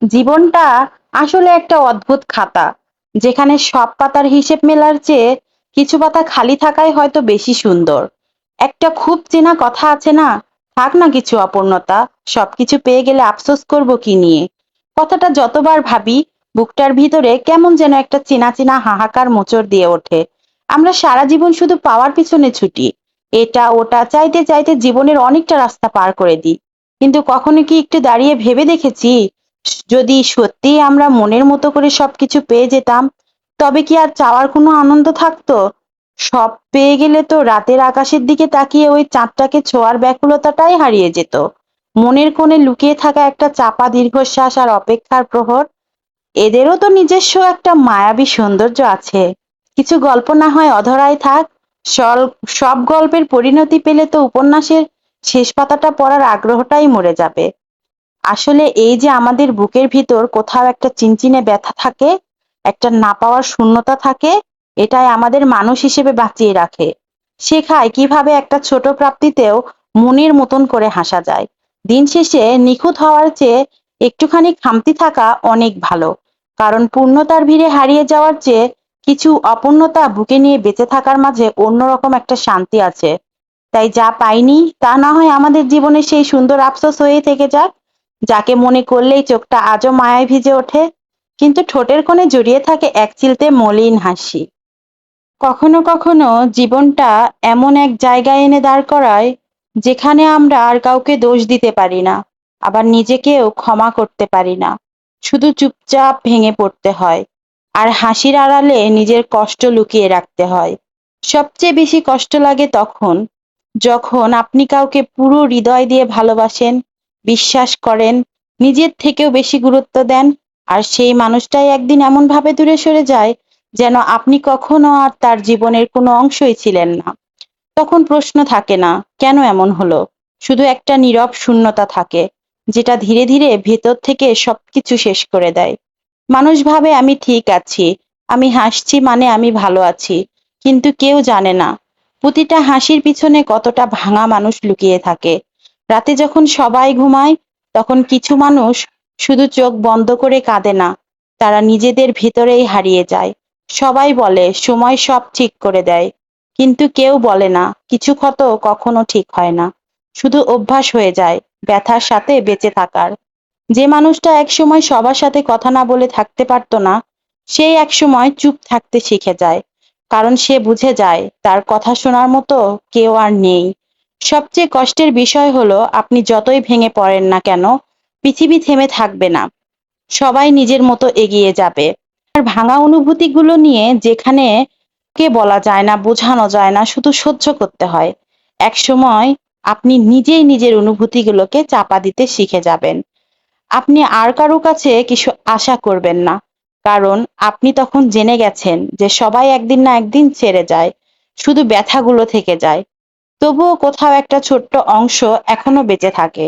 জীবনটা আসলে একটা অদ্ভুত খাতা, যেখানে সব পাতার হিসেব মেলার চেয়ে কিছু পাতা খালি থাকাই হয়তো বেশি সুন্দর। একটা খুব চেনা কথা আছে না, থাক না কিছু অপূর্ণতা, সবকিছু পেয়ে গেলে আফসোস করব কি নিয়ে। কথাটা যতবার ভাবি, বুকটার ভিতরে কেমন যেন একটা চেনা চেনা হাহাকার মোচড় দিয়ে ওঠে। আমরা সারা জীবন শুধু পাওয়ার পিছনে ছুটি, এটা ওটা চাইতে চাইতে জীবনের অনেকটা রাস্তা পার করে দিই। কিন্তু কখনো কি একটু দাঁড়িয়ে ভেবে দেখেছি, যদি সত্যিই আমরা মনের মতো করে সবকিছু পেয়ে যেতাম, তবে কি আর চাওয়ার কোনো আনন্দ থাকতো? সব পেয়ে গেলে তো রাতের আকাশের দিকে তাকিয়ে ওই চাঁদটাকে ছোঁয়ার ব্যাকুলতাটাই হারিয়ে যেত। মনের কোণে লুকিয়ে থাকা একটা চাপা দীর্ঘশ্বাস আর অপেক্ষার প্রহর, এদেরও তো নিজস্ব একটা মায়াবী সৌন্দর্য আছে। কিছু গল্প না হয় অধরাই থাক, সব গল্পের পরিণতি পেলে তো উপন্যাসের শেষ পাতাটা পড়ার আগ্রহটাই মরে যাবে। আসলে এই যে আমাদের বুকের ভিতর কোথাও একটা চিনচিনে ব্যথা থাকে, একটা না পাওয়ার শূন্যতা থাকে, এটাই আমাদের মানুষ হিসেবে বাঁচিয়ে রাখে। শেখায় কিভাবে একটা ছোট প্রাপ্তিতেও মনের মতন করে হাসা যায়। দিন শেষে নিখুঁত হওয়ার চেয়ে একটুখানি খামতি থাকা অনেক ভালো। কারণ পূর্ণতার ভিড়ে হারিয়ে যাওয়ার চেয়ে কিছু অপূর্ণতা বুকে নিয়ে বেঁচে থাকার মাঝে অন্যরকম একটা শান্তি আছে। তাই যা পাইনি তা না হয় আমাদের জীবনে সেই সুন্দর আফসোস হয়ে থেকে যাক, যাকে মনে করলেই চোখটা আজও মায়ায় ভিজে ওঠে, কিন্তু ঠোঁটের কোণে জড়িয়ে থাকে এক চিলতে মলিন হাসি। কখনো কখনো জীবনটা এমন এক জায়গায় এনে দাঁড় করায়, যেখানে আমরা আর কাউকে দোষ দিতে পারি না, আবার নিজেকেও ক্ষমা করতে পারি না। শুধু চুপচাপ ভেঙে পড়তে হয়, আর হাসির আড়ালে নিজের কষ্ট লুকিয়ে রাখতে হয়। সবচেয়ে বেশি কষ্ট লাগে তখন, যখন আপনি কাউকে পুরো হৃদয় দিয়ে ভালোবাসেন, বিশ্বাস করেন, নিজের থেকেও বেশি গুরুত্ব দেন, আর সেই মানুষটাই একদিন এমন ভাবে দূরে সরে যায়, যেন আপনি কখনো আর তার জীবনের কোনো অংশই ছিলেন না। তখন প্রশ্ন থাকে না কেন এমন হলো, শুধু একটা নীরব শূন্যতা থাকে, যেটা ধীরে ধীরে ভেতর থেকে সবকিছু শেষ করে দেয়। মানুষ ভাবে আমি ঠিক আছি, আমি হাসছি মানে আমি ভালো আছি, কিন্তু কেউ জানে না প্রতিটা হাসির পিছনে কতটা ভাঙা মানুষ লুকিয়ে থাকে। রাতে যখন সবাই ঘুমায়, তখন কিছু মানুষ শুধু চোখ বন্ধ করে কাঁদে না, তারা নিজেদের ভেতরেই হারিয়ে যায়। সবাই বলে সময় সব ঠিক করে দেয়, কিন্তু কেউ বলে না কিছু ক্ষত কখনো ঠিক হয় না, শুধু অভ্যাস হয়ে যায় ব্যথার সাথে বেঁচে থাকার। যে মানুষটা একসময় সবার সাথে কথা না বলে থাকতে পারতো না, সেই একসময় চুপ থাকতে শিখে যায়, কারণ সে বুঝে যায় তার কথা শোনার মতো কেউ আর নেই। সবচেয়ে কষ্টের বিষয় হলো, আপনি যতই ভেঙে পড়েন না কেন, পৃথিবী থেমে থাকবে না, সবাই নিজের মতো এগিয়ে যাবে। আর ভাঙা অনুভূতিগুলো নিয়ে যেখানে কে বলা যায় না, বোঝানো যায় না, শুধু সহ্য করতে হয়। একসময় আপনি নিজেই নিজের অনুভূতিগুলোকে চাপা দিতে শিখে যাবেন। আপনি আর কারো কাছে কিছু আশা করবেন না, কারণ আপনি তখন জেনে গেছেন যে সবাই একদিন না একদিন ছেড়ে যায়, শুধু ব্যথাগুলো থেকে যায়। তবুও কোথাও একটা ছোট্ট অংশ এখনো বেঁচে থাকে,